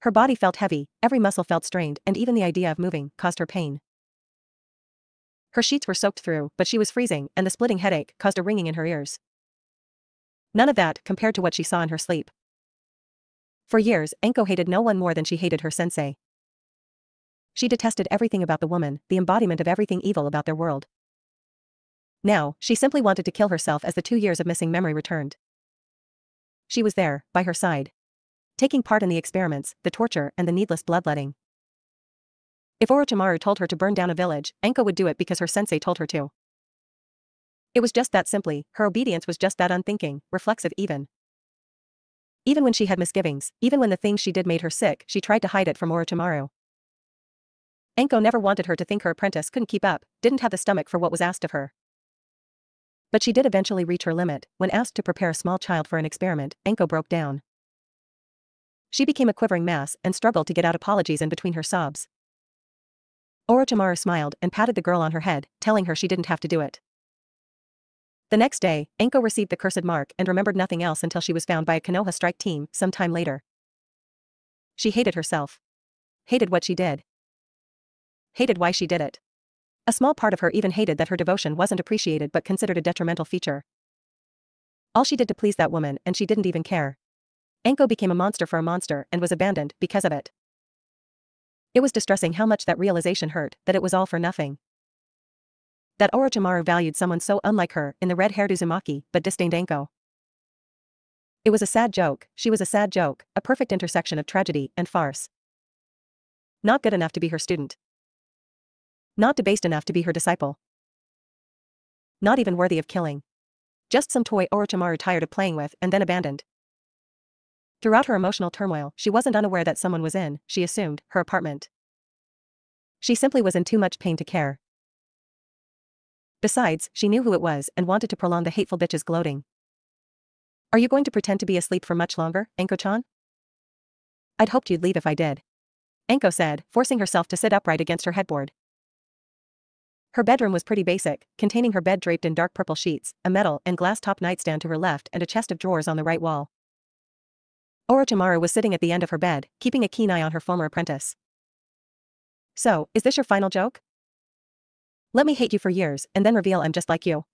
Her body felt heavy, every muscle felt strained, and even the idea of moving caused her pain. Her sheets were soaked through, but she was freezing, and the splitting headache caused a ringing in her ears. None of that compared to what she saw in her sleep. For years, Enko hated no one more than she hated her sensei. She detested everything about the woman, the embodiment of everything evil about their world. Now, she simply wanted to kill herself as the 2 years of missing memory returned. She was there, by her side, taking part in the experiments, the torture, and the needless bloodletting. If Orochimaru told her to burn down a village, Enko would do it because her sensei told her to. It was just that simply, her obedience was just that unthinking, reflexive even. Even when she had misgivings, even when the things she did made her sick, she tried to hide it from Orochimaru. Enko never wanted her to think her apprentice couldn't keep up, didn't have the stomach for what was asked of her. But she did eventually reach her limit. When asked to prepare a small child for an experiment, Enko broke down. She became a quivering mass and struggled to get out apologies in between her sobs. Orochimaru smiled and patted the girl on her head, telling her she didn't have to do it. The next day, Enko received the cursed mark and remembered nothing else until she was found by a Konoha strike team some time later. She hated herself. Hated what she did. Hated why she did it. A small part of her even hated that her devotion wasn't appreciated but considered a detrimental feature. All she did to please that woman, and she didn't even care. Enko became a monster for a monster and was abandoned because of it. It was distressing how much that realization hurt, that it was all for nothing. That Orochimaru valued someone so unlike her in the red-haired Uzumaki but disdained Enko. It was a sad joke, she was a sad joke, a perfect intersection of tragedy and farce. Not good enough to be her student. Not debased enough to be her disciple. Not even worthy of killing. Just some toy Orochimaru tired of playing with and then abandoned. Throughout her emotional turmoil, she wasn't unaware that someone was in, she assumed, her apartment. She simply was in too much pain to care. Besides, she knew who it was and wanted to prolong the hateful bitch's gloating. Are you going to pretend to be asleep for much longer, Enko-chan? I'd hoped you'd leave if I did. Enko said, forcing herself to sit upright against her headboard. Her bedroom was pretty basic, containing her bed draped in dark purple sheets, a metal and glass-top nightstand to her left and a chest of drawers on the right wall. Orochimaru was sitting at the end of her bed, keeping a keen eye on her former apprentice. So, is this your final joke? Let me hate you for years and then reveal I'm just like you.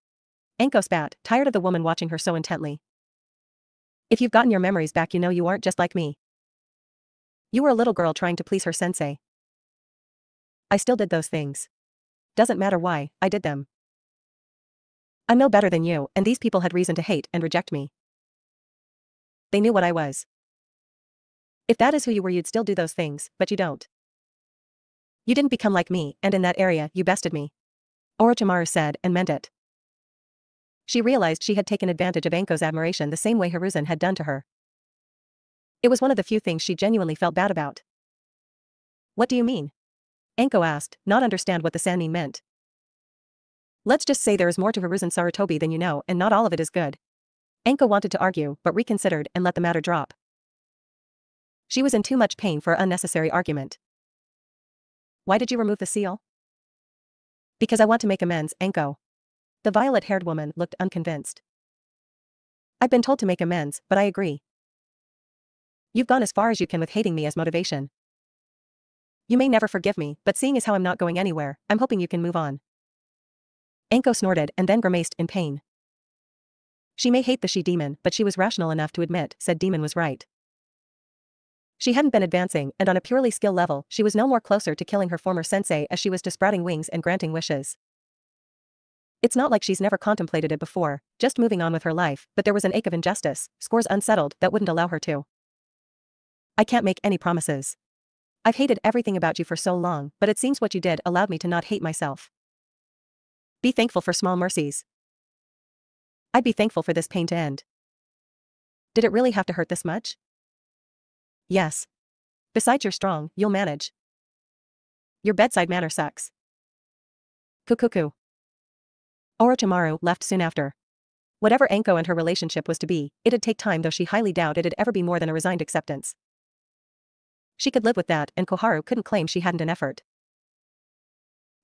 Enko spat, tired of the woman watching her so intently. If you've gotten your memories back, you know you aren't just like me. You were a little girl trying to please her sensei. I still did those things. Doesn't matter why, I did them. I'm no better than you, and these people had reason to hate and reject me. They knew what I was. If that is who you were, you'd still do those things, but you don't. You didn't become like me, and in that area, you bested me. Orochimaru said, and meant it. She realized she had taken advantage of Enko's admiration the same way Hiruzen had done to her. It was one of the few things she genuinely felt bad about. What do you mean? Enko asked, not understand what the sannin meant. Let's just say there is more to Hiruzen Sarutobi than you know, and not all of it is good. Enko wanted to argue but reconsidered and let the matter drop. She was in too much pain for an unnecessary argument. Why did you remove the seal? Because I want to make amends, Enko. The violet-haired woman looked unconvinced. I've been told to make amends, but I agree. You've gone as far as you can with hating me as motivation. You may never forgive me, but seeing as how I'm not going anywhere, I'm hoping you can move on. Enko snorted and then grimaced in pain. She may hate the she-demon, but she was rational enough to admit said demon was right. She hadn't been advancing, and on a purely skill level, she was no more closer to killing her former sensei as she was to sprouting wings and granting wishes. It's not like she's never contemplated it before, just moving on with her life, but there was an ache of injustice, scores unsettled, that wouldn't allow her to. I can't make any promises. I've hated everything about you for so long, but it seems what you did allowed me to not hate myself. Be thankful for small mercies. I'd be thankful for this pain to end. Did it really have to hurt this much? Yes. Besides, you're strong, you'll manage. Your bedside manner sucks. Kukuku. Orochimaru left soon after. Whatever Enko and her relationship was to be, it'd take time, though she highly doubted it'd ever be more than a resigned acceptance. She could live with that, and Koharu couldn't claim she hadn't an effort.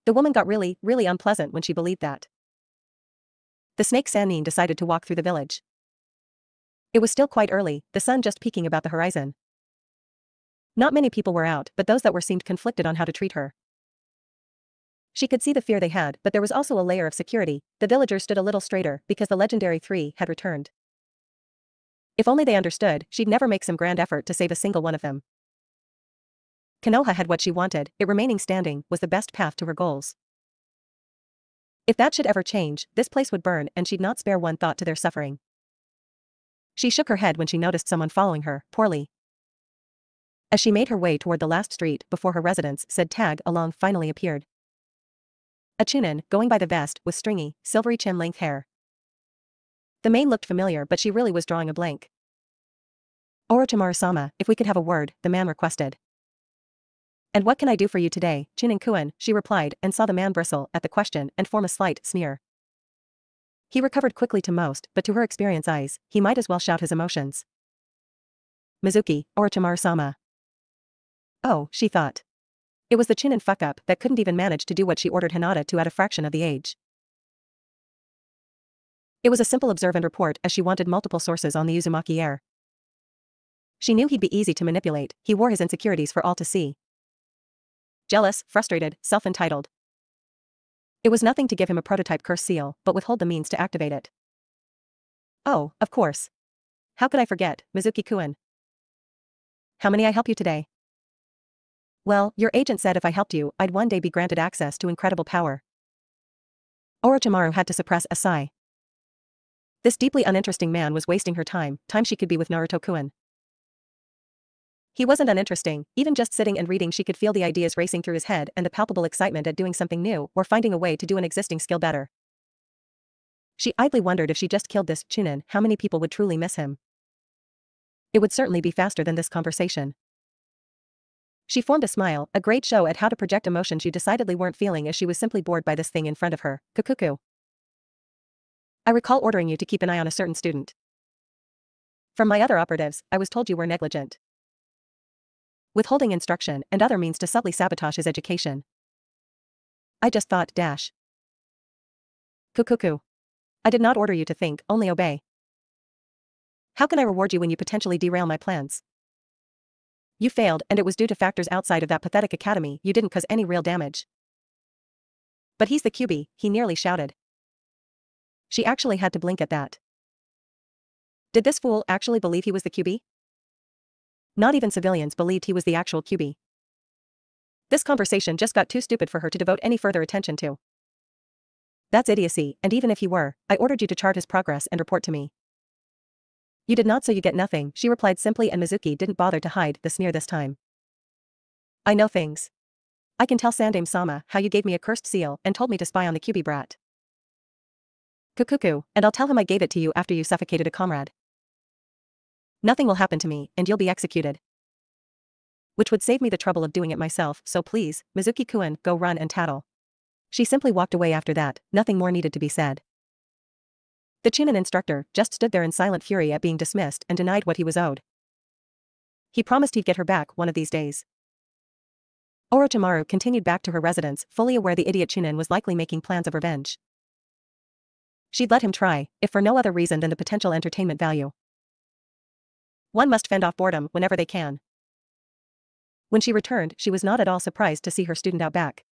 The woman got really unpleasant when she believed that. The snake Sannin decided to walk through the village. It was still quite early, the sun just peeking about the horizon. Not many people were out, but those that were seemed conflicted on how to treat her. She could see the fear they had, but there was also a layer of security. The villagers stood a little straighter because the legendary three had returned. If only they understood, she'd never make some grand effort to save a single one of them. Konoha had what she wanted, it remaining standing was the best path to her goals. If that should ever change, this place would burn and she'd not spare one thought to their suffering. She shook her head when she noticed someone following her, poorly. As she made her way toward the last street before her residence, said tag along finally appeared. A chunin, going by the vest, with stringy, silvery chin-length hair. The mane looked familiar but she really was drawing a blank. Orochimaru-sama, if we could have a word, the man requested. And what can I do for you today, Chunin-kun, she replied and saw the man bristle at the question and form a slight sneer. He recovered quickly to most, but to her experienced eyes, he might as well shout his emotions. Mizuki, Orochimaru-sama. Oh, she thought. It was the Chunin fuck-up that couldn't even manage to do what she ordered Hinata to at a fraction of the age. It was a simple observe and report as she wanted multiple sources on the Uzumaki heir. She knew he'd be easy to manipulate, he wore his insecurities for all to see. Jealous, frustrated, self-entitled. It was nothing to give him a prototype curse seal, but withhold the means to activate it. Oh, of course. How could I forget, Mizuki-kun? How may I help you today? Well, your agent said if I helped you, I'd one day be granted access to incredible power. Orochimaru had to suppress a sigh. This deeply uninteresting man was wasting her time she could be with Naruto-kun. He wasn't uninteresting, even just sitting and reading she could feel the ideas racing through his head and the palpable excitement at doing something new or finding a way to do an existing skill better. She idly wondered if she just killed this Chunin, how many people would truly miss him. It would certainly be faster than this conversation. She formed a smile, a great show at how to project emotion she decidedly weren't feeling as she was simply bored by this thing in front of her. Kukuku. I recall ordering you to keep an eye on a certain student. From my other operatives, I was told you were negligent. Withholding instruction and other means to subtly sabotage his education. I just thought dash. Kukuku. I did not order you to think, only obey. How can I reward you when you potentially derail my plans? You failed and it was due to factors outside of that pathetic academy, you didn't cause any real damage. But he's the QB, he nearly shouted. She actually had to blink at that. Did this fool actually believe he was the QB? Not even civilians believed he was the actual QB. This conversation just got too stupid for her to devote any further attention to. That's idiocy, and even if he were, I ordered you to chart his progress and report to me. You did not, so you get nothing, she replied simply, and Mizuki didn't bother to hide the sneer this time. I know things. I can tell Sandame-sama how you gave me a cursed seal and told me to spy on the QB brat. Kukuku, and I'll tell him I gave it to you after you suffocated a comrade. Nothing will happen to me, and you'll be executed. Which would save me the trouble of doing it myself, so please, Mizuki-kun, go run and tattle. She simply walked away after that, nothing more needed to be said. The Chunin instructor just stood there in silent fury at being dismissed and denied what he was owed. He promised he'd get her back one of these days. Orochimaru continued back to her residence, fully aware the idiot Chunin was likely making plans of revenge. She'd let him try, if for no other reason than the potential entertainment value. One must fend off boredom whenever they can. When she returned, she was not at all surprised to see her student out back.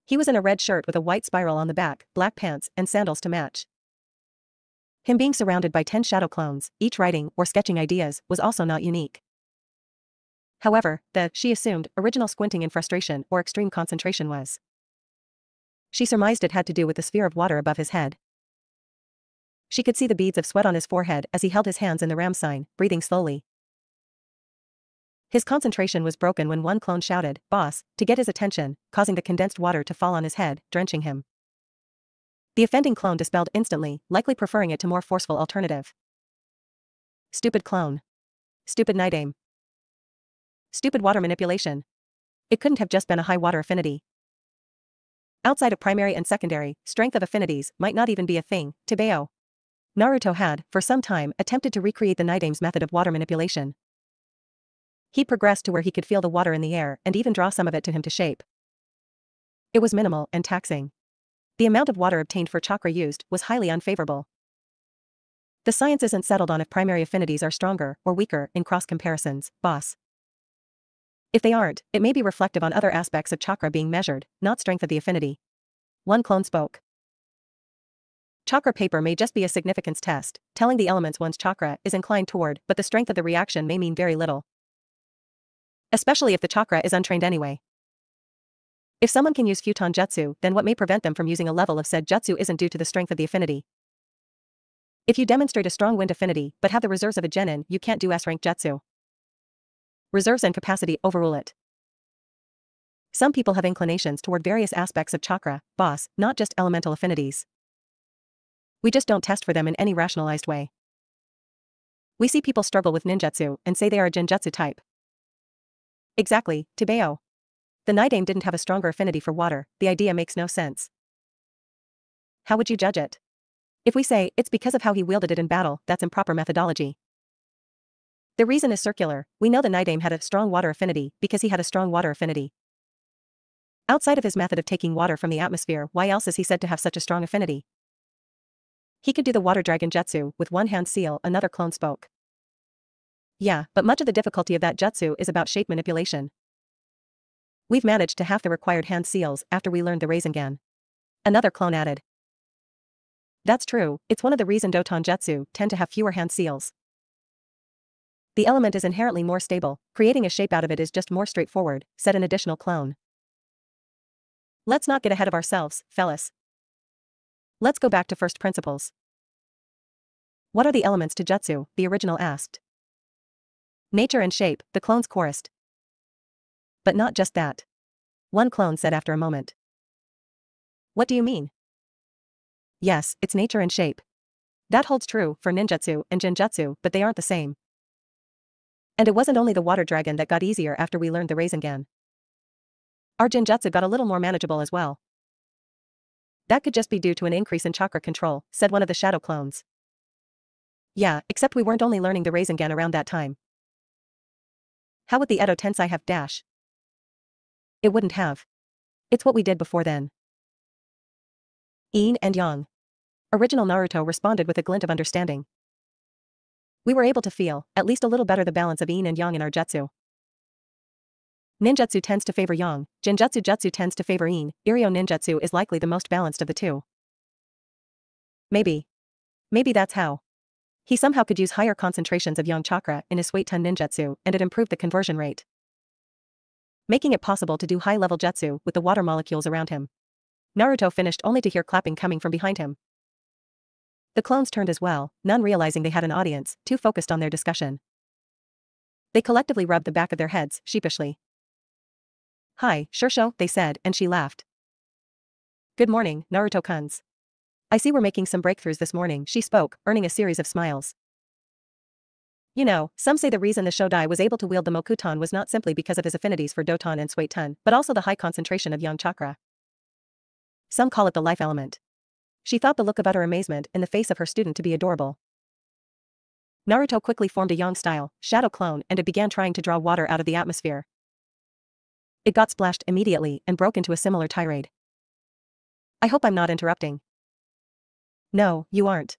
He was in a red shirt with a white spiral on the back, black pants, and sandals to match. Him being surrounded by 10 shadow clones, each writing or sketching ideas, was also not unique. However, she assumed, original squinting in frustration or extreme concentration was. She surmised it had to do with the sphere of water above his head. She could see the beads of sweat on his forehead as he held his hands in the ram sign, breathing slowly. His concentration was broken when one clone shouted, "Boss," to get his attention, causing the condensed water to fall on his head, drenching him. The offending clone dispelled instantly, likely preferring it to more forceful alternative. Stupid clone. Stupid night aim. Stupid water manipulation. It couldn't have just been a high water affinity. Outside of primary and secondary, strength of affinities might not even be a thing, Tebeo. Naruto had, for some time, attempted to recreate the night aim's method of water manipulation. He progressed to where he could feel the water in the air and even draw some of it to him to shape. It was minimal and taxing. The amount of water obtained for chakra used was highly unfavorable. The science isn't settled on if primary affinities are stronger or weaker in cross comparisons, boss. If they aren't, it may be reflective on other aspects of chakra being measured, not strength of the affinity. One clone spoke. Chakra paper may just be a significance test, telling the elements one's chakra is inclined toward, but the strength of the reaction may mean very little. Especially if the chakra is untrained anyway. If someone can use futon jutsu, then what may prevent them from using a level of said jutsu isn't due to the strength of the affinity. If you demonstrate a strong wind affinity but have the reserves of a genin, you can't do S-rank jutsu. Reserves and capacity overrule it. Some people have inclinations toward various aspects of chakra, boss, not just elemental affinities. We just don't test for them in any rationalized way. We see people struggle with ninjutsu and say they are a genjutsu type. Exactly, Tibeo. The Nidaime didn't have a stronger affinity for water, the idea makes no sense. How would you judge it? If we say it's because of how he wielded it in battle, that's improper methodology. The reason is circular. We know the Nidaime had a strong water affinity because he had a strong water affinity. Outside of his method of taking water from the atmosphere, why else is he said to have such a strong affinity? He could do the water dragon jutsu with one hand seal, another clone spoke. Yeah, but much of the difficulty of that jutsu is about shape manipulation. We've managed to half the required hand seals after we learned the Rasengan. Another clone added. That's true, it's one of the reasons Doton jutsu tend to have fewer hand seals. The element is inherently more stable, creating a shape out of it is just more straightforward, said an additional clone. Let's not get ahead of ourselves, fellas. Let's go back to first principles. What are the elements to jutsu? The original asked. Nature and shape, the clones chorused. But not just that. One clone said after a moment. What do you mean? Yes, it's nature and shape. That holds true for ninjutsu and genjutsu, but they aren't the same. And it wasn't only the water dragon that got easier after we learned the Rasengan. Our genjutsu got a little more manageable as well. That could just be due to an increase in chakra control, said one of the shadow clones. Yeah, except we weren't only learning the Rasengan around that time. How would the Edo Tensei have dash? It wouldn't have. It's what we did before then. Yin and Yang. Original Naruto responded with a glint of understanding. We were able to feel, at least a little better, the balance of Yin and Yang in our jutsu. Ninjutsu tends to favor Yang, Genjutsu jutsu tends to favor Yin, Iryo ninjutsu is likely the most balanced of the two. Maybe that's how. He somehow could use higher concentrations of Yang chakra in his Suiton ninjutsu and it improved the conversion rate, making it possible to do high-level jutsu with the water molecules around him. Naruto finished only to hear clapping coming from behind him. The clones turned as well, none realizing they had an audience, too focused on their discussion. They collectively rubbed the back of their heads, sheepishly. Hi, Shursho, they said, and she laughed. Good morning, Naruto-kuns. I see we're making some breakthroughs this morning, she spoke, earning a series of smiles. You know, some say the reason the Shodai was able to wield the Mokuton was not simply because of his affinities for Doton and Suiton, but also the high concentration of Yang chakra. Some call it the life element. She thought the look of utter amazement in the face of her student to be adorable. Naruto quickly formed a Yang-style shadow clone and it began trying to draw water out of the atmosphere. It got splashed immediately and broke into a similar tirade. I hope I'm not interrupting. No, you aren't.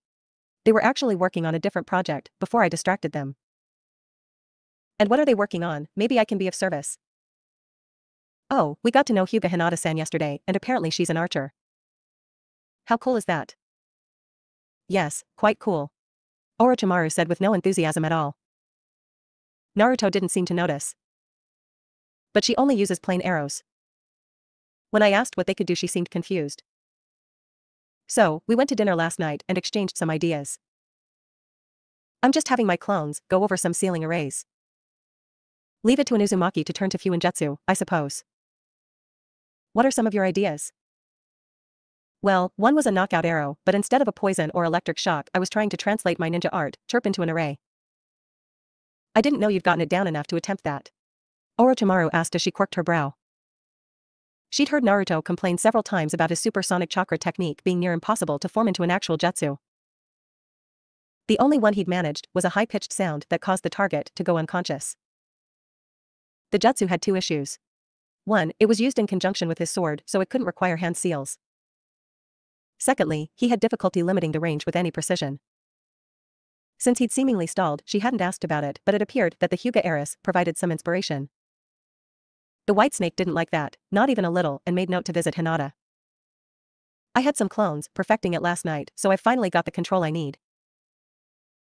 They were actually working on a different project before I distracted them. And what are they working on? Maybe I can be of service. Oh, we got to know Hyuga Hinata-san yesterday and apparently she's an archer. How cool is that? Yes, quite cool. Orochimaru said with no enthusiasm at all. Naruto didn't seem to notice. But she only uses plain arrows. When I asked what they could do she seemed confused. So, we went to dinner last night and exchanged some ideas. I'm just having my clones go over some ceiling arrays. Leave it to an Uzumaki to turn to Fuinjutsu, I suppose. What are some of your ideas? Well, one was a knockout arrow, but instead of a poison or electric shock I was trying to translate my ninja art, chirp into an array. I didn't know you'd gotten it down enough to attempt that. Orochimaru asked as she quirked her brow. She'd heard Naruto complain several times about his supersonic chakra technique being near impossible to form into an actual jutsu. The only one he'd managed was a high-pitched sound that caused the target to go unconscious. The jutsu had two issues. One, it was used in conjunction with his sword so it couldn't require hand seals. Secondly, he had difficulty limiting the range with any precision. Since he'd seemingly stalled, she hadn't asked about it, but it appeared that the Hyuga heiress provided some inspiration. The white snake didn't like that, not even a little, and made note to visit Hinata. I had some clones, perfecting it last night, so I've finally got the control I need.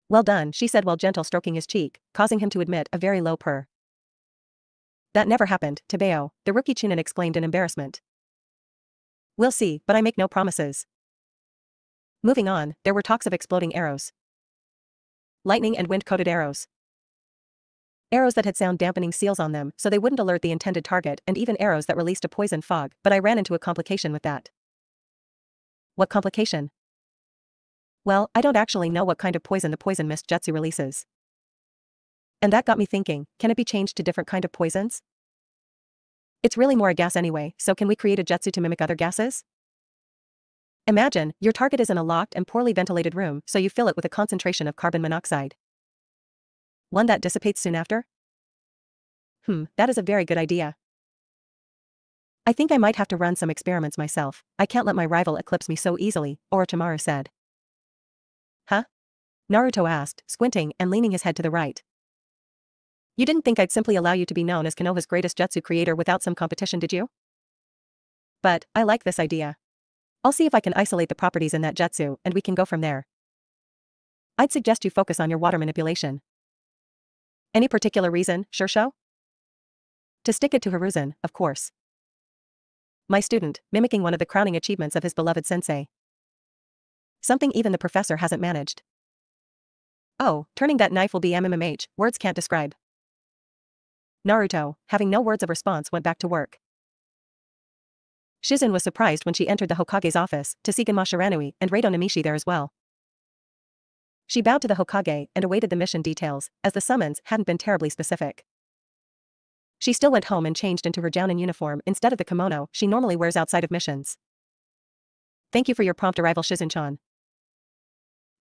Well done, she said while gentle stroking his cheek, causing him to emit a very low purr. That never happened, Tebeo, the rookie Chunin exclaimed in embarrassment. We'll see, but I make no promises. Moving on, there were talks of exploding arrows. Lightning and wind-coated arrows. Arrows that had sound-dampening seals on them so they wouldn't alert the intended target, and even arrows that released a poison fog, but I ran into a complication with that. What complication? Well, I don't actually know what kind of poison the poison mist jutsu releases. And that got me thinking, can it be changed to different kind of poisons? It's really more a gas anyway, so can we create a jutsu to mimic other gases? Imagine, your target is in a locked and poorly ventilated room, so you fill it with a concentration of carbon monoxide. One that dissipates soon after? That is a very good idea. I think I might have to run some experiments myself. I can't let my rival eclipse me so easily, Orochimaru said. Huh? Naruto asked, squinting and leaning his head to the right. You didn't think I'd simply allow you to be known as Konoha's greatest jutsu creator without some competition, did you? But, I like this idea. I'll see if I can isolate the properties in that jutsu, and we can go from there. I'd suggest you focus on your water manipulation. Any particular reason, Shursho? To stick it to Hiruzen, of course. My student, mimicking one of the crowning achievements of his beloved sensei. Something even the professor hasn't managed. Oh, turning that knife will be MMMH, words can't describe. Naruto, having no words of response, went back to work. Shizen was surprised when she entered the Hokage's office to see Genma Shiranui and Reito Namishi there as well. She bowed to the Hokage and awaited the mission details, as the summons hadn't been terribly specific. She still went home and changed into her Jounin uniform instead of the kimono she normally wears outside of missions. Thank you for your prompt arrival, Shizen-chan.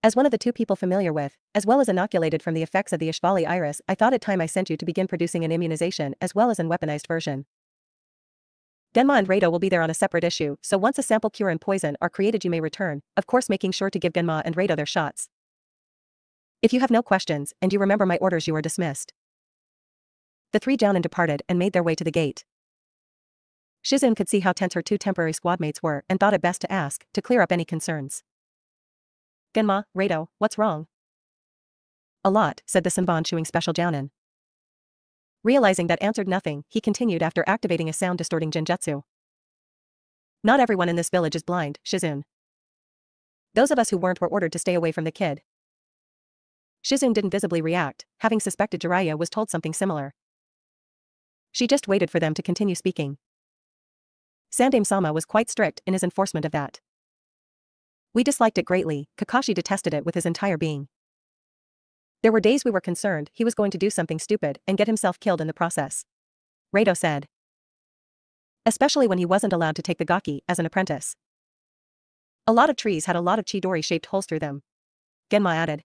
As one of the two people familiar with, as well as inoculated from the effects of the Ishvali iris, I thought it time I sent you to begin producing an immunization as well as an weaponized version. Genma and Reito will be there on a separate issue, so once a sample cure and poison are created you may return, of course making sure to give Genma and Reito their shots. If you have no questions, and you remember my orders, you are dismissed. The three Jounin departed and made their way to the gate. Shizen could see how tense her two temporary squadmates were and thought it best to ask, to clear up any concerns. Genma, Reito, what's wrong? A lot, said the Senbon chewing special Jounin. Realizing that answered nothing, he continued after activating a sound-distorting genjutsu. Not everyone in this village is blind, Shizune. Those of us who weren't were ordered to stay away from the kid. Shizune didn't visibly react, having suspected Jiraiya was told something similar. She just waited for them to continue speaking. Sandaime-sama was quite strict in his enforcement of that. We disliked it greatly, Kakashi detested it with his entire being. There were days we were concerned he was going to do something stupid and get himself killed in the process. Reito said. Especially when he wasn't allowed to take the gaki as an apprentice. A lot of trees had a lot of Chidori-shaped holes through them. Genma added.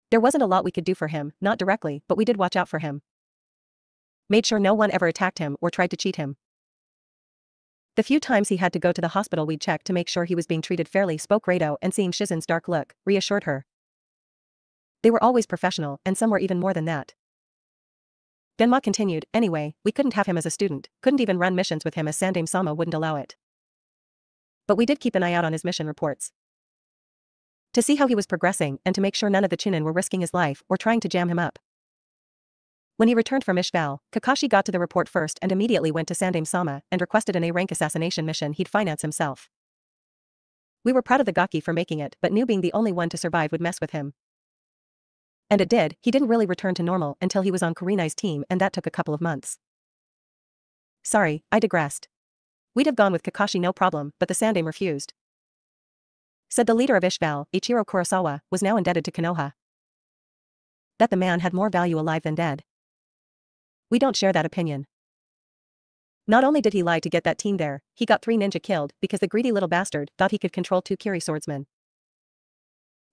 There wasn't a lot we could do for him, not directly, but we did watch out for him. Made sure no one ever attacked him or tried to cheat him. The few times he had to go to the hospital we'd check to make sure he was being treated fairly, spoke Reito, and seeing Shizen's dark look, reassured her. They were always professional, and some were even more than that. Genma continued, anyway, we couldn't have him as a student, couldn't even run missions with him as Sandaime-sama wouldn't allow it. But we did keep an eye out on his mission reports. To see how he was progressing and to make sure none of the Chunin were risking his life or trying to jam him up. When he returned from Ishval, Kakashi got to the report first and immediately went to Sandaime-sama and requested an A-rank assassination mission he'd finance himself. We were proud of the gaki for making it, but knew being the only one to survive would mess with him. And it did. He didn't really return to normal until he was on Kurenai's team, and that took a couple of months. Sorry, I digressed. We'd have gone with Kakashi no problem, but the Sandaime refused. Said the leader of Ishval, Ichiro Kurosawa, was now indebted to Konoha. That the man had more value alive than dead. We don't share that opinion. Not only did he lie to get that team there, he got 3 ninja killed because the greedy little bastard thought he could control 2 Kiri swordsmen.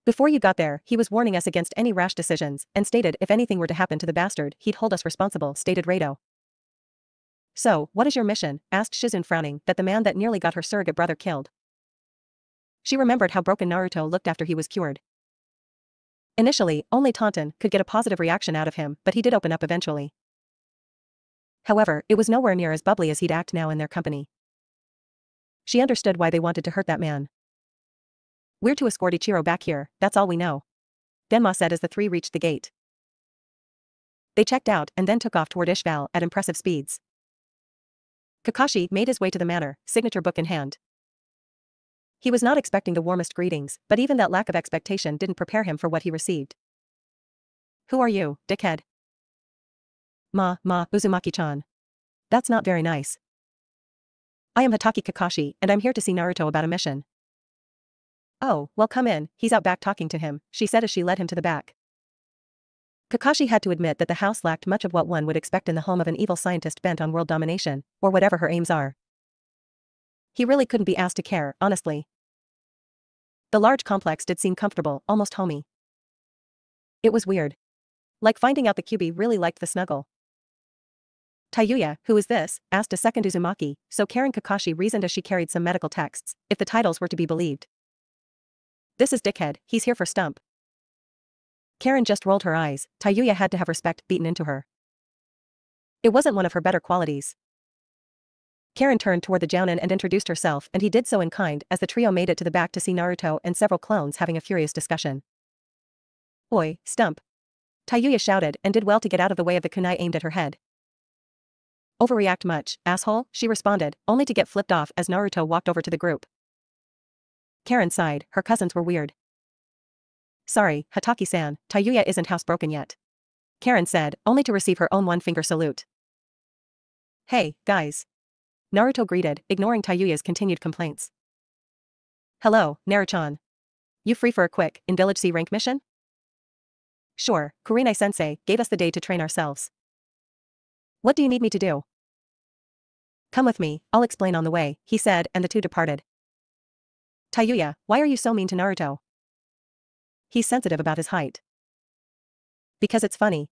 Before you got there, he was warning us against any rash decisions, and stated if anything were to happen to the bastard, he'd hold us responsible, stated Reito. So, what is your mission? Asked Shizune, frowning, that the man that nearly got her surrogate brother killed. She remembered how broken Naruto looked after he was cured. Initially, only Taunton could get a positive reaction out of him, but he did open up eventually. However, it was nowhere near as bubbly as he'd act now in their company. She understood why they wanted to hurt that man. "We're to escort Ichiro back here, that's all we know," Denma said as the three reached the gate. They checked out and then took off toward Ishval at impressive speeds. Kakashi made his way to the manor, signature book in hand. He was not expecting the warmest greetings, but even that lack of expectation didn't prepare him for what he received. "Who are you, dickhead?" Uzumaki-chan. That's not very nice. "I am Hatake Kakashi, and I'm here to see Naruto about a mission." "Oh, well come in, he's out back talking to him," she said as she led him to the back. Kakashi had to admit that the house lacked much of what one would expect in the home of an evil scientist bent on world domination, or whatever her aims are. He really couldn't be asked to care, honestly. The large complex did seem comfortable, almost homey. It was weird. Like finding out the Kyuubi really liked the snuggle. "Tayuya, who is this?" asked a second Uzumaki, so Karen Kakashi reasoned as she carried some medical texts, if the titles were to be believed. "This is Dickhead, he's here for Stump." Karen just rolled her eyes. Tayuya had to have respect beaten into her. It wasn't one of her better qualities. Karen turned toward the Jounin and introduced herself, and he did so in kind as the trio made it to the back to see Naruto and several clones having a furious discussion. "Oi, Stump!" Tayuya shouted and did well to get out of the way of the kunai aimed at her head. "Overreact much, asshole," she responded, only to get flipped off as Naruto walked over to the group. Karen sighed, her cousins were weird. "Sorry, Hatake-san, Tayuya isn't housebroken yet," Karen said, only to receive her own one-finger salute. "Hey, guys." Naruto greeted, ignoring Tayuya's continued complaints. "Hello, Naruto-chan. You free for a quick, in-village C-rank mission?" "Sure, Kurenai-sensei gave us the day to train ourselves." "What do you need me to do?" "Come with me, I'll explain on the way," he said, and the two departed. "Tayuya, why are you so mean to Naruto?" "He's sensitive about his height." "Because it's funny.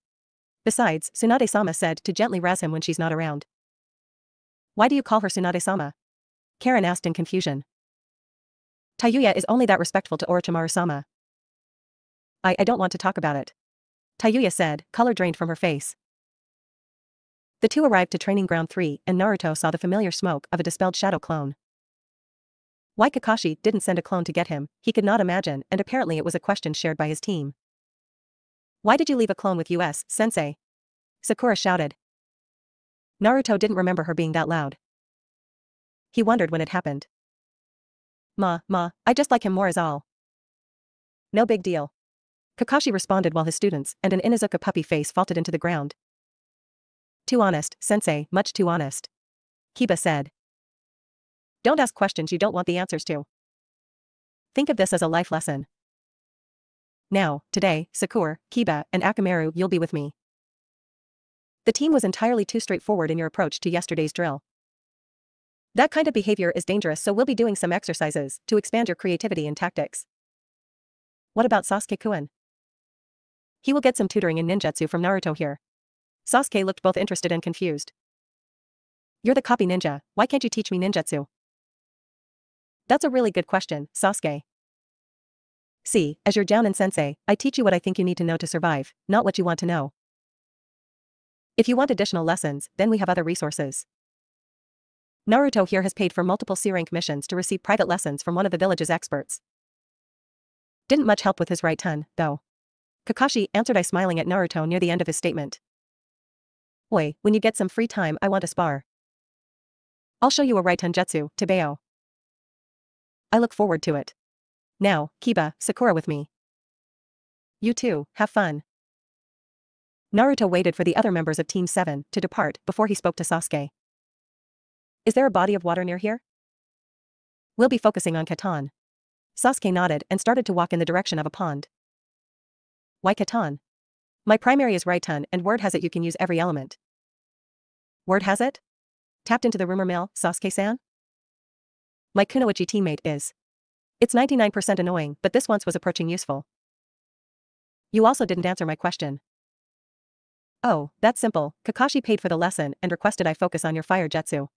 Besides, Tsunade-sama said to gently razz him when she's not around." "Why do you call her Tsunade-sama?" Karen asked in confusion. "Tayuya is only that respectful to Orochimaru-sama." I don't want to talk about it," Tayuya said, color drained from her face. The two arrived to Training Ground 3 and Naruto saw the familiar smoke of a dispelled shadow clone. Why Kakashi didn't send a clone to get him, he could not imagine, and apparently it was a question shared by his team. "Why did you leave a clone with us, sensei?" Sakura shouted. Naruto didn't remember her being that loud. He wondered when it happened. I just like him more is all." "No big deal." Kakashi responded while his students and an Inuzuka puppy face vaulted into the ground. "Too honest, sensei, much too honest," Kiba said. "Don't ask questions you don't want the answers to. Think of this as a life lesson. Now, today, Sakura, Kiba, and Akamaru, you'll be with me." The team was entirely too straightforward in your approach to yesterday's drill. That kind of behavior is dangerous, so we'll be doing some exercises to expand your creativity and tactics. What about Sasuke-kun? He will get some tutoring in ninjutsu from Naruto here. Sasuke looked both interested and confused. "You're the copy ninja, why can't you teach me ninjutsu?" "That's a really good question, Sasuke. See, as your Jounin sensei, I teach you what I think you need to know to survive, not what you want to know. If you want additional lessons, then we have other resources." Naruto here has paid for multiple C-rank missions to receive private lessons from one of the village's experts. Didn't much help with his right ton, though. Kakashi answered smiling at Naruto near the end of his statement. "Oi, when you get some free time I want to spar. I'll show you a right jutsu, Tebeo." "I look forward to it. Now, Kiba, Sakura with me." "You too, have fun." Naruto waited for the other members of Team 7 to depart before he spoke to Sasuke. "Is there a body of water near here?" "We'll be focusing on Katan." Sasuke nodded and started to walk in the direction of a pond. "Why Katan?" "My primary is Raiton and word has it you can use every element." "Word has it? Tapped into the rumor mill, Sasuke-san?" "My Kunoichi teammate is. It's 99% annoying, but this once was approaching useful." "You also didn't answer my question." "Oh, that's simple, Kakashi paid for the lesson and requested I focus on your fire jutsu.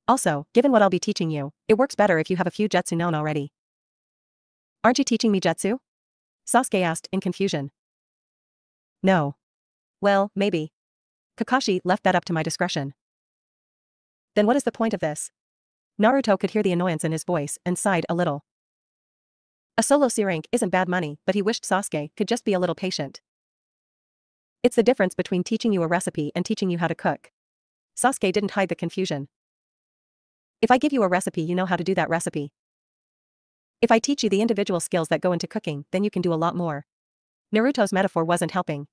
Also, given what I'll be teaching you, it works better if you have a few jutsu known already." "Aren't you teaching me jutsu?" Sasuke asked in confusion. "No. Well, maybe. Kakashi left that up to my discretion. Then what is the point of this? Naruto could hear the annoyance in his voice and sighed a little. A solo C rank isn't bad money, but he wished Sasuke could just be a little patient. It's the difference between teaching you a recipe and teaching you how to cook. Sasuke didn't hide the confusion. If I give you a recipe, you know how to do that recipe. If I teach you the individual skills that go into cooking, then you can do a lot more. Naruto's metaphor wasn't helping.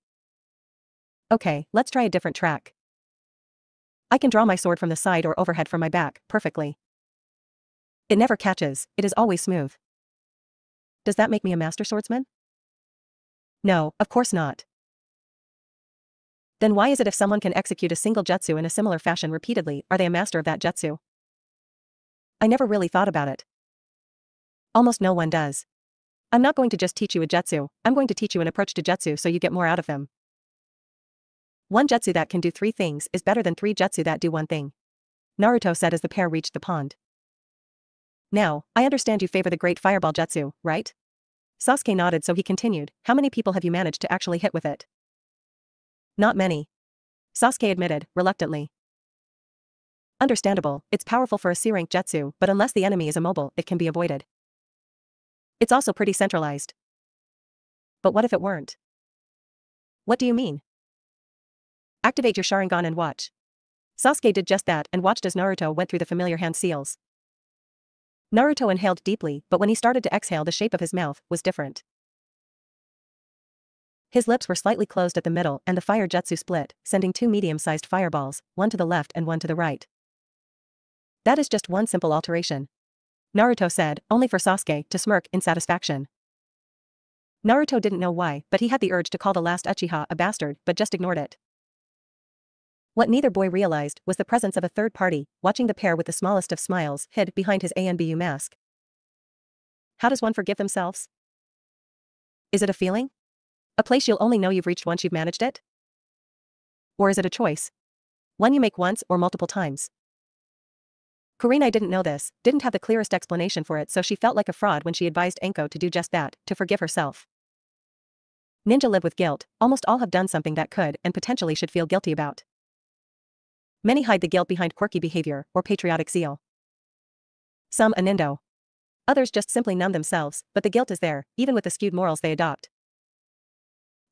Okay, let's try a different track. I can draw my sword from the side or overhead from my back, perfectly. It never catches, it is always smooth. Does that make me a master swordsman? No, of course not. Then why is it if someone can execute a single jutsu in a similar fashion repeatedly, are they a master of that jutsu? I never really thought about it. Almost no one does. I'm not going to just teach you a jutsu, I'm going to teach you an approach to jutsu so you get more out of them. One jutsu that can do 3 things is better than 3 jutsu that do 1 thing. Naruto said as the pair reached the pond. Now, I understand you favor the great fireball jutsu, right? Sasuke nodded, so he continued, how many people have you managed to actually hit with it? Not many. Sasuke admitted, reluctantly. Understandable, it's powerful for a C-rank jutsu, but unless the enemy is immobile, it can be avoided. It's also pretty centralized. But what if it weren't? What do you mean? Activate your Sharingan and watch. Sasuke did just that and watched as Naruto went through the familiar hand seals. Naruto inhaled deeply, but when he started to exhale, the shape of his mouth was different. His lips were slightly closed at the middle and the fire jutsu split, sending 2 medium-sized fireballs, one to the left and one to the right. That is just one simple alteration. Naruto said, only for Sasuke to smirk in satisfaction. Naruto didn't know why, but he had the urge to call the last Uchiha a bastard, but just ignored it. What neither boy realized was the presence of a third party, watching the pair with the smallest of smiles hid behind his ANBU mask. How does one forgive themselves? Is it a feeling? A place you'll only know you've reached once you've managed it? Or is it a choice? One you make once or multiple times? Kurenai didn't know this, didn't have the clearest explanation for it, so she felt like a fraud when she advised Anko to do just that, to forgive herself. Ninja live with guilt, almost all have done something that could and potentially should feel guilty about. Many hide the guilt behind quirky behavior or patriotic zeal. Some a nindo. Others just simply numb themselves, but the guilt is there, even with the skewed morals they adopt.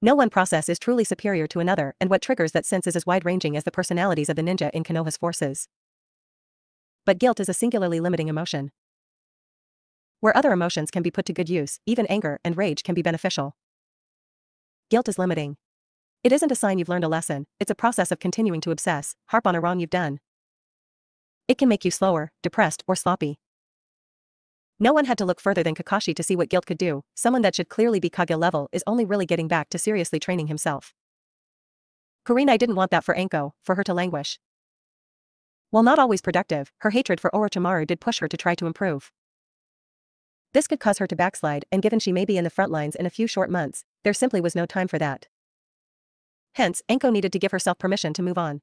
No one process is truly superior to another, and what triggers that sense is as wide-ranging as the personalities of the ninja in Konoha's forces. But guilt is a singularly limiting emotion. Where other emotions can be put to good use, even anger and rage can be beneficial. Guilt is limiting. It isn't a sign you've learned a lesson, it's a process of continuing to obsess, harp on a wrong you've done. It can make you slower, depressed, or sloppy. No one had to look further than Kakashi to see what guilt could do. Someone that should clearly be Kage level is only really getting back to seriously training himself. Kurenai didn't want that for Anko, for her to languish. While not always productive, her hatred for Orochimaru did push her to try to improve. This could cause her to backslide, and given she may be in the front lines in a few short months, there simply was no time for that. Hence, Anko needed to give herself permission to move on.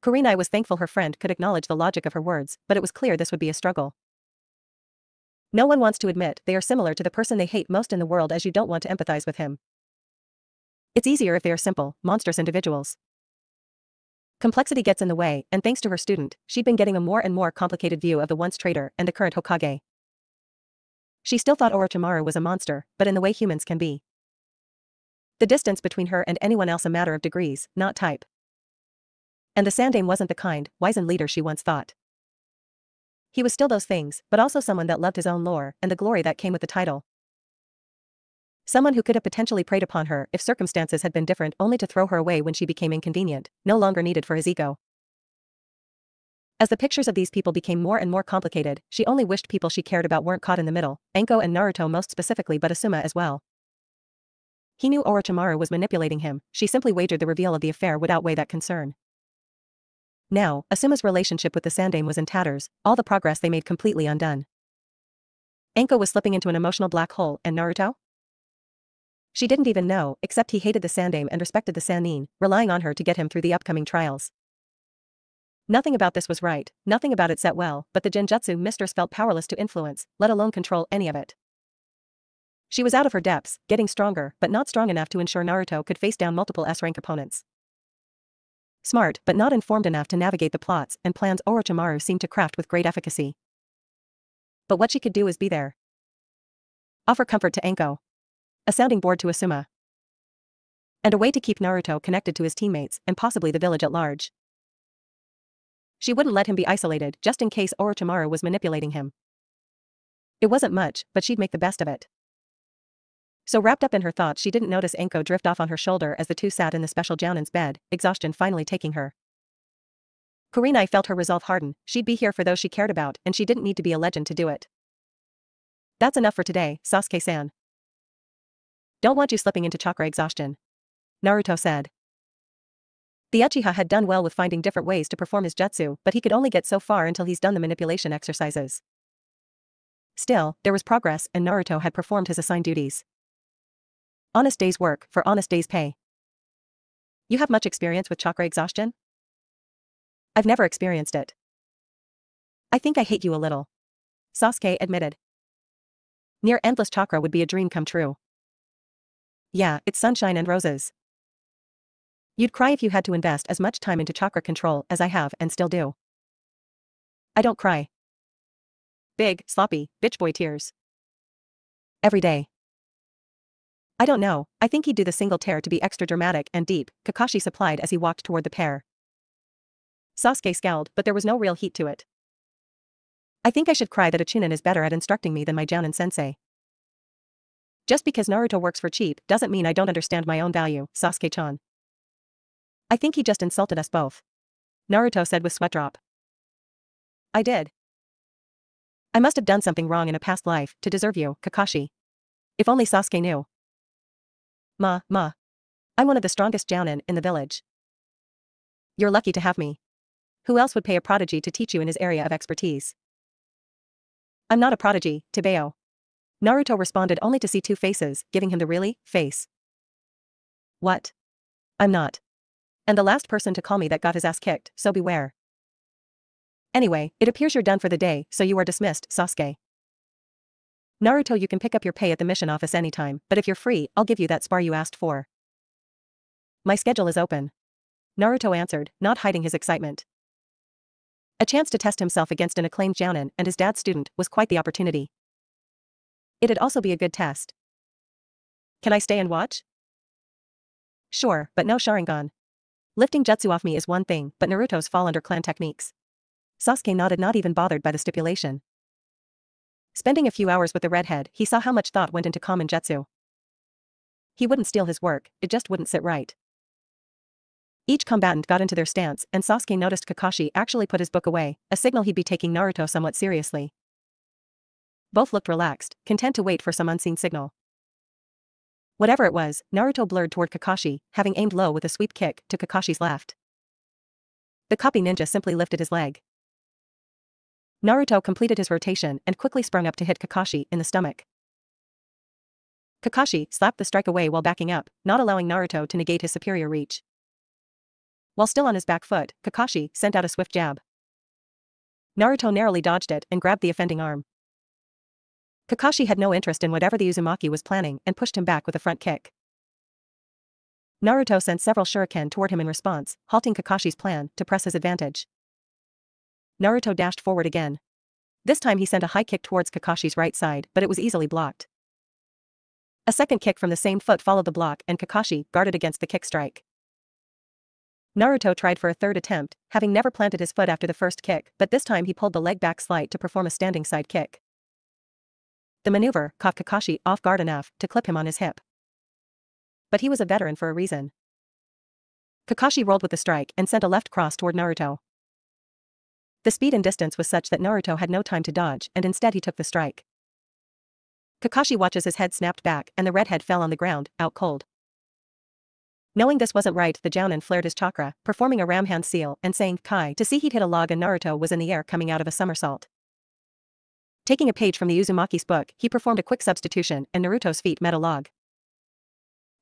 Kurenai was thankful her friend could acknowledge the logic of her words, but it was clear this would be a struggle. No one wants to admit they are similar to the person they hate most in the world, as you don't want to empathize with him. It's easier if they are simple, monstrous individuals. Complexity gets in the way, and thanks to her student, she'd been getting a more and more complicated view of the once traitor and the current Hokage. She still thought Orochimaru was a monster, but in the way humans can be. The distance between her and anyone else a matter of degrees, not type. And the Sandaime wasn't the kind, wizened leader she once thought. He was still those things, but also someone that loved his own lore and the glory that came with the title. Someone who could have potentially preyed upon her if circumstances had been different, only to throw her away when she became inconvenient, no longer needed for his ego. As the pictures of these people became more and more complicated, she only wished people she cared about weren't caught in the middle, Anko and Naruto most specifically, but Asuma as well. He knew Orochimaru was manipulating him, she simply wagered the reveal of the affair would outweigh that concern. Now, Asuma's relationship with the Sandaime was in tatters, all the progress they made completely undone. Anko was slipping into an emotional black hole, and Naruto? She didn't even know, except he hated the Sandaime and respected the Sannin, relying on her to get him through the upcoming trials. Nothing about this was right, nothing about it set well, but the Genjutsu mistress felt powerless to influence, let alone control any of it. She was out of her depths, getting stronger, but not strong enough to ensure Naruto could face down multiple S-rank opponents. Smart but not informed enough to navigate the plots and plans Orochimaru seemed to craft with great efficacy. But what she could do is be there. Offer comfort to Anko. A sounding board to Asuma. And a way to keep Naruto connected to his teammates and possibly the village at large. She wouldn't let him be isolated just in case Orochimaru was manipulating him. It wasn't much, but she'd make the best of it. So wrapped up in her thoughts she didn't notice Anko drift off on her shoulder as the two sat in the special Jounin's bed, exhaustion finally taking her. Kurenai felt her resolve harden, she'd be here for those she cared about and she didn't need to be a legend to do it. That's enough for today, Sasuke-san. Don't want you slipping into chakra exhaustion. Naruto said. The Uchiha had done well with finding different ways to perform his jutsu, but he could only get so far until he's done the manipulation exercises. Still, there was progress and Naruto had performed his assigned duties. Honest day's work for honest day's pay. You have much experience with chakra exhaustion? I've never experienced it. I think I hate you a little. Sasuke admitted. Near endless chakra would be a dream come true. Yeah, it's sunshine and roses. You'd cry if you had to invest as much time into chakra control as I have and still do. I don't cry. Big, sloppy, bitch boy tears. Every day. I don't know, I think he'd do the single tear to be extra dramatic and deep, Kakashi supplied as he walked toward the pair. Sasuke scowled, but there was no real heat to it. I think I should cry that a Chunin is better at instructing me than my Jounin sensei. Just because Naruto works for cheap doesn't mean I don't understand my own value, Sasuke-chan. I think he just insulted us both. Naruto said with sweat drop. I did. I must have done something wrong in a past life to deserve you, Kakashi. If only Sasuke knew. I'm one of the strongest Jounin in the village. You're lucky to have me. Who else would pay a prodigy to teach you in his area of expertise? I'm not a prodigy, Tebeo. Naruto responded only to see two faces, giving him the really face. What? I'm not. And the last person to call me that got his ass kicked, so beware. Anyway, it appears you're done for the day, so you are dismissed, Sasuke. Naruto, you can pick up your pay at the mission office anytime, but if you're free, I'll give you that spar you asked for. My schedule is open. Naruto answered, not hiding his excitement. A chance to test himself against an acclaimed Jounin and his dad's student was quite the opportunity. It'd also be a good test. Can I stay and watch? Sure, but no Sharingan. Lifting jutsu off me is one thing, but Naruto's fall under clan techniques. Sasuke nodded, not even bothered by the stipulation. Spending a few hours with the redhead, he saw how much thought went into common jutsu. He wouldn't steal his work, it just wouldn't sit right. Each combatant got into their stance, and Sasuke noticed Kakashi actually put his book away, a signal he'd be taking Naruto somewhat seriously. Both looked relaxed, content to wait for some unseen signal. Whatever it was, Naruto blurred toward Kakashi, having aimed low with a sweep kick to Kakashi's left. The copy ninja simply lifted his leg. Naruto completed his rotation and quickly sprung up to hit Kakashi in the stomach. Kakashi slapped the strike away while backing up, not allowing Naruto to negate his superior reach. While still on his back foot, Kakashi sent out a swift jab. Naruto narrowly dodged it and grabbed the offending arm. Kakashi had no interest in whatever the Uzumaki was planning and pushed him back with a front kick. Naruto sent several shuriken toward him in response, halting Kakashi's plan to press his advantage. Naruto dashed forward again. This time he sent a high kick towards Kakashi's right side, but it was easily blocked. A second kick from the same foot followed the block and Kakashi guarded against the kick strike. Naruto tried for a third attempt, having never planted his foot after the first kick, but this time he pulled the leg back slight to perform a standing side kick. The maneuver caught Kakashi off guard enough to clip him on his hip. But he was a veteran for a reason. Kakashi rolled with the strike and sent a left cross toward Naruto. The speed and distance was such that Naruto had no time to dodge and instead he took the strike. Kakashi watches his head snapped back and the redhead fell on the ground, out cold. Knowing this wasn't right, the Jounin flared his chakra, performing a ram hand seal and saying Kai to see he'd hit a log and Naruto was in the air coming out of a somersault. Taking a page from the Uzumaki's book, he performed a quick substitution and Naruto's feet met a log.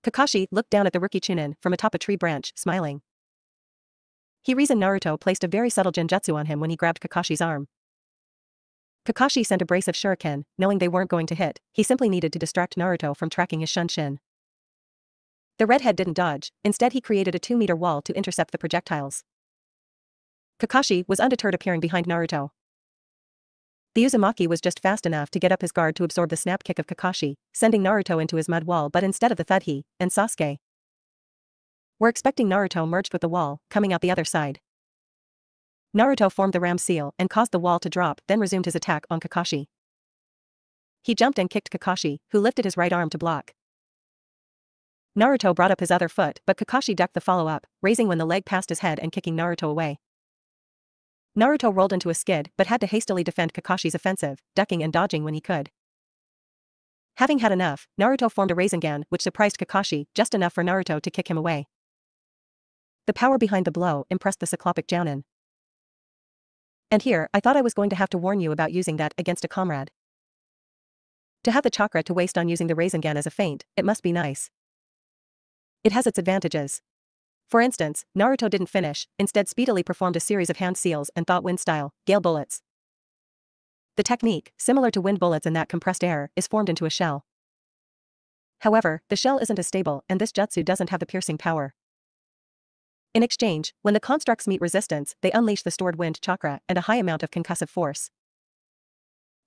Kakashi looked down at the rookie Chunin from atop a tree branch, smiling. He reasoned Naruto placed a very subtle genjutsu on him when he grabbed Kakashi's arm. Kakashi sent a brace of shuriken, knowing they weren't going to hit, he simply needed to distract Naruto from tracking his shunshin. The redhead didn't dodge, instead he created a 2-meter wall to intercept the projectiles. Kakashi was undeterred, appearing behind Naruto. The Uzumaki was just fast enough to get up his guard to absorb the snap kick of Kakashi, sending Naruto into his mud wall, but instead of the thud, he and Sasuke were expecting Naruto merged with the wall, coming out the other side. Naruto formed the ram seal and caused the wall to drop, then resumed his attack on Kakashi. He jumped and kicked Kakashi, who lifted his right arm to block. Naruto brought up his other foot, but Kakashi ducked the follow-up, raising when the leg passed his head and kicking Naruto away. Naruto rolled into a skid but had to hastily defend Kakashi's offensive, ducking and dodging when he could. Having had enough, Naruto formed a Rasengan which surprised Kakashi just enough for Naruto to kick him away. The power behind the blow impressed the cyclopic Jounin. And here, I thought I was going to have to warn you about using that against a comrade. To have the chakra to waste on using the Rasengan as a feint, it must be nice. It has its advantages. For instance, Naruto didn't finish, instead speedily performed a series of hand seals and thought wind-style, gale bullets. The technique, similar to wind bullets in that compressed air, is formed into a shell. However, the shell isn't as stable and this jutsu doesn't have the piercing power. In exchange, when the constructs meet resistance, they unleash the stored wind chakra and a high amount of concussive force.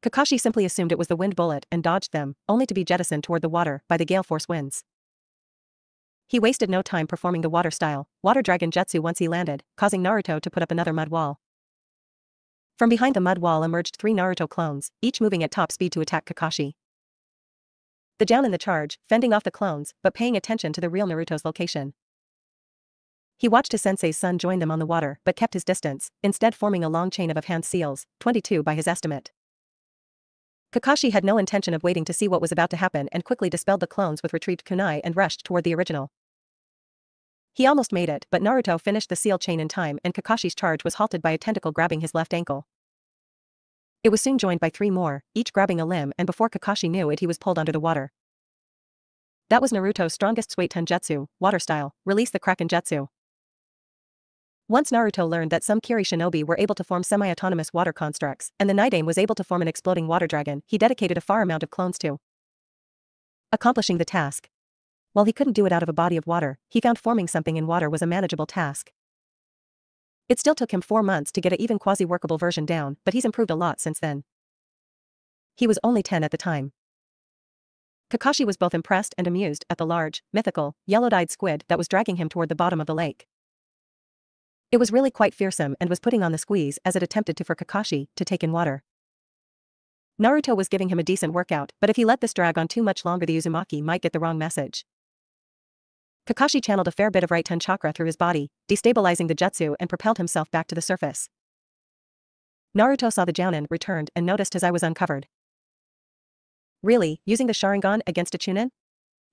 Kakashi simply assumed it was the wind bullet and dodged them, only to be jettisoned toward the water by the gale force winds. He wasted no time performing the water-style, water dragon jutsu once he landed, causing Naruto to put up another mud wall. From behind the mud wall emerged 3 Naruto clones, each moving at top speed to attack Kakashi. The Jounin the charge, fending off the clones, but paying attention to the real Naruto's location. He watched his sensei's son join them on the water but kept his distance, instead forming a long chain of hand seals, 22 by his estimate. Kakashi had no intention of waiting to see what was about to happen and quickly dispelled the clones with retrieved kunai and rushed toward the original. He almost made it, but Naruto finished the seal chain in time and Kakashi's charge was halted by a tentacle grabbing his left ankle. It was soon joined by 3 more, each grabbing a limb, and before Kakashi knew it he was pulled under the water. That was Naruto's strongest Suiton jutsu, water-style, release the Kraken jutsu. Once Naruto learned that some Kiri shinobi were able to form semi-autonomous water constructs, and the Night Aim was able to form an exploding water dragon, he dedicated a far amount of clones to accomplishing the task. While he couldn't do it out of a body of water, he found forming something in water was a manageable task. It still took him 4 months to get a even quasi-workable version down, but he's improved a lot since then. He was only 10 at the time. Kakashi was both impressed and amused at the large, mythical, yellow-eyed squid that was dragging him toward the bottom of the lake. It was really quite fearsome and was putting on the squeeze as it attempted to for Kakashi to take in water. Naruto was giving him a decent workout, but if he let this drag on too much longer the Uzumaki might get the wrong message. Kakashi channeled a fair bit of right ton chakra through his body, destabilizing the jutsu and propelled himself back to the surface. Naruto saw the Jounin returned and noticed his eye was uncovered. Really, using the Sharingan against a Chunin?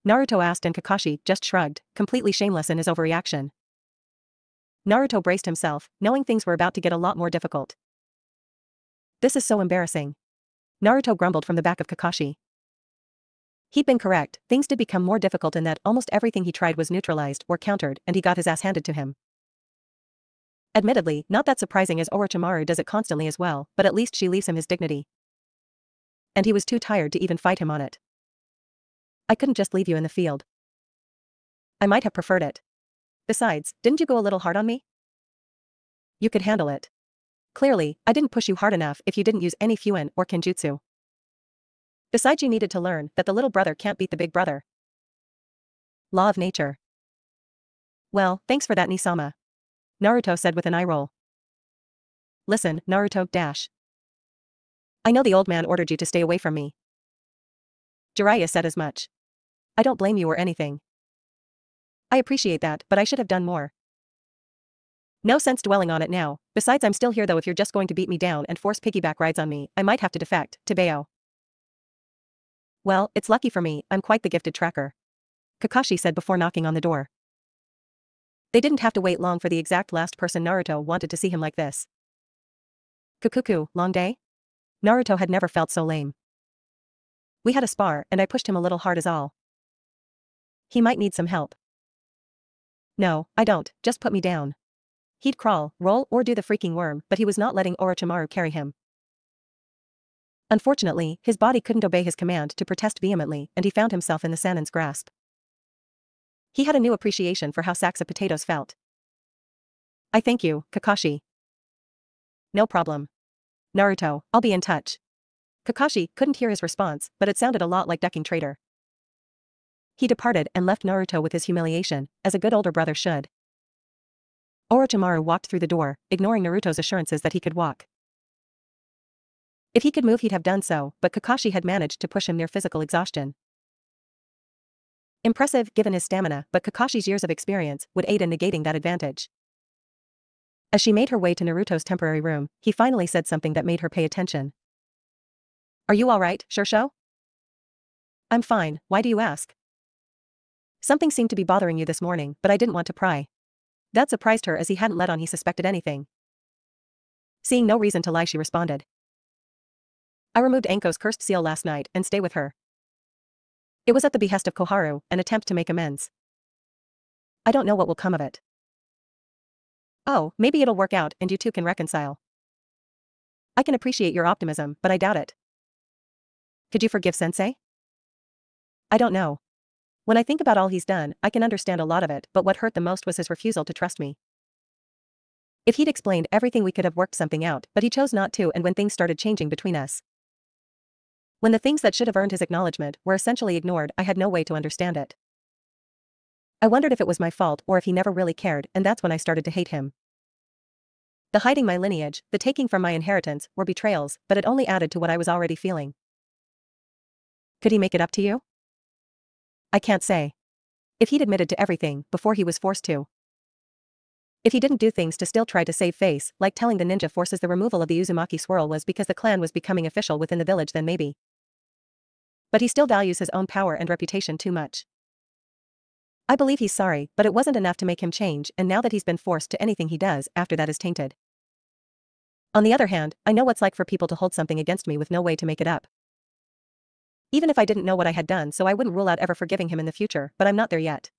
Naruto asked and Kakashi just shrugged, completely shameless in his overreaction. Naruto braced himself, knowing things were about to get a lot more difficult. This is so embarrassing. Naruto grumbled from the back of Kakashi. He'd been correct, things did become more difficult in that almost everything he tried was neutralized or countered and he got his ass handed to him. Admittedly, not that surprising as Orochimaru does it constantly as well, but at least she leaves him his dignity. And he was too tired to even fight him on it. I couldn't just leave you in the field. I might have preferred it. Besides, didn't you go a little hard on me? You could handle it. Clearly, I didn't push you hard enough if you didn't use any Fuin or Kenjutsu. Besides, you needed to learn that the little brother can't beat the big brother. Law of nature. Well, thanks for that, Nisama. Naruto said with an eye roll. Listen, Naruto dash. I know the old man ordered you to stay away from me. Jiraiya said as much. I don't blame you or anything. I appreciate that, but I should have done more. No sense dwelling on it now, besides I'm still here though if you're just going to beat me down and force piggyback rides on me, I might have to defect, to Bayo. Well, it's lucky for me, I'm quite the gifted tracker. Kakashi said before knocking on the door. They didn't have to wait long for the exact last person Naruto wanted to see him like this. Kukuku, long day? Naruto had never felt so lame. We had a spar and I pushed him a little hard as all. He might need some help. No, I don't, just put me down. He'd crawl, roll or do the freaking worm, but he was not letting Orochimaru carry him. Unfortunately, his body couldn't obey his command to protest vehemently and he found himself in the Sannin's grasp. He had a new appreciation for how sacks of potatoes felt. I thank you, Kakashi. No problem. Naruto, I'll be in touch. Kakashi couldn't hear his response, but it sounded a lot like ducking traitor. He departed and left Naruto with his humiliation, as a good older brother should. Orochimaru walked through the door, ignoring Naruto's assurances that he could walk. If he could move he'd have done so, but Kakashi had managed to push him near physical exhaustion. Impressive given his stamina, but Kakashi's years of experience would aid in negating that advantage. As she made her way to Naruto's temporary room, he finally said something that made her pay attention. Are you alright, Shursho? I'm fine, why do you ask? Something seemed to be bothering you this morning, but I didn't want to pry. That surprised her as he hadn't let on he suspected anything. Seeing no reason to lie she responded. I removed Anko's cursed seal last night and stay with her. It was at the behest of Koharu, an attempt to make amends. I don't know what will come of it. Oh, maybe it'll work out and you two can reconcile. I can appreciate your optimism, but I doubt it. Could you forgive Sensei? I don't know. When I think about all he's done, I can understand a lot of it, but what hurt the most was his refusal to trust me. If he'd explained everything we could have worked something out, but he chose not to, and when things started changing between us. When the things that should have earned his acknowledgement were essentially ignored, I had no way to understand it. I wondered if it was my fault or if he never really cared, and that's when I started to hate him. The hiding my lineage, the taking from my inheritance, were betrayals, but it only added to what I was already feeling. Could he make it up to you? I can't say. If he'd admitted to everything before he was forced to. If he didn't do things to still try to save face, like telling the ninja forces the removal of the Uzumaki swirl was because the clan was becoming official within the village, then maybe. But he still values his own power and reputation too much. I believe he's sorry, but it wasn't enough to make him change, and now that he's been forced to, anything he does after that is tainted. On the other hand, I know what's like for people to hold something against me with no way to make it up. Even if I didn't know what I had done, so I wouldn't rule out ever forgiving him in the future, but I'm not there yet.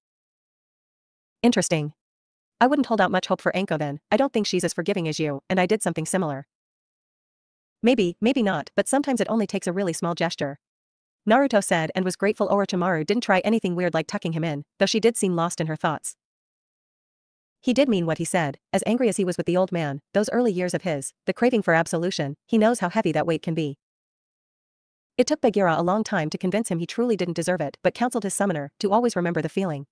Interesting. I wouldn't hold out much hope for Anko then. I don't think she's as forgiving as you, and I did something similar. Maybe, maybe not, but sometimes it only takes a really small gesture. Naruto said and was grateful Orochimaru didn't try anything weird like tucking him in, though she did seem lost in her thoughts. He did mean what he said, as angry as he was with the old man, those early years of his, the craving for absolution, he knows how heavy that weight can be. It took Bagheera a long time to convince him he truly didn't deserve it, but counseled his summoner to always remember the feeling.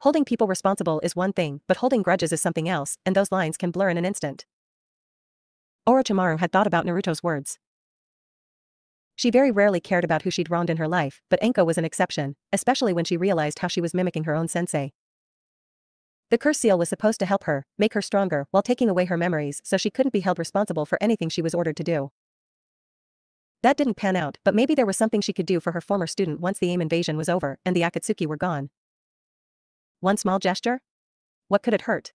Holding people responsible is one thing, but holding grudges is something else, and those lines can blur in an instant. Orochimaru had thought about Naruto's words. She very rarely cared about who she'd wronged in her life, but Anko was an exception, especially when she realized how she was mimicking her own sensei. The curse seal was supposed to help her, make her stronger, while taking away her memories so she couldn't be held responsible for anything she was ordered to do. That didn't pan out, but maybe there was something she could do for her former student once the AIM invasion was over and the Akatsuki were gone. One small gesture? What could it hurt?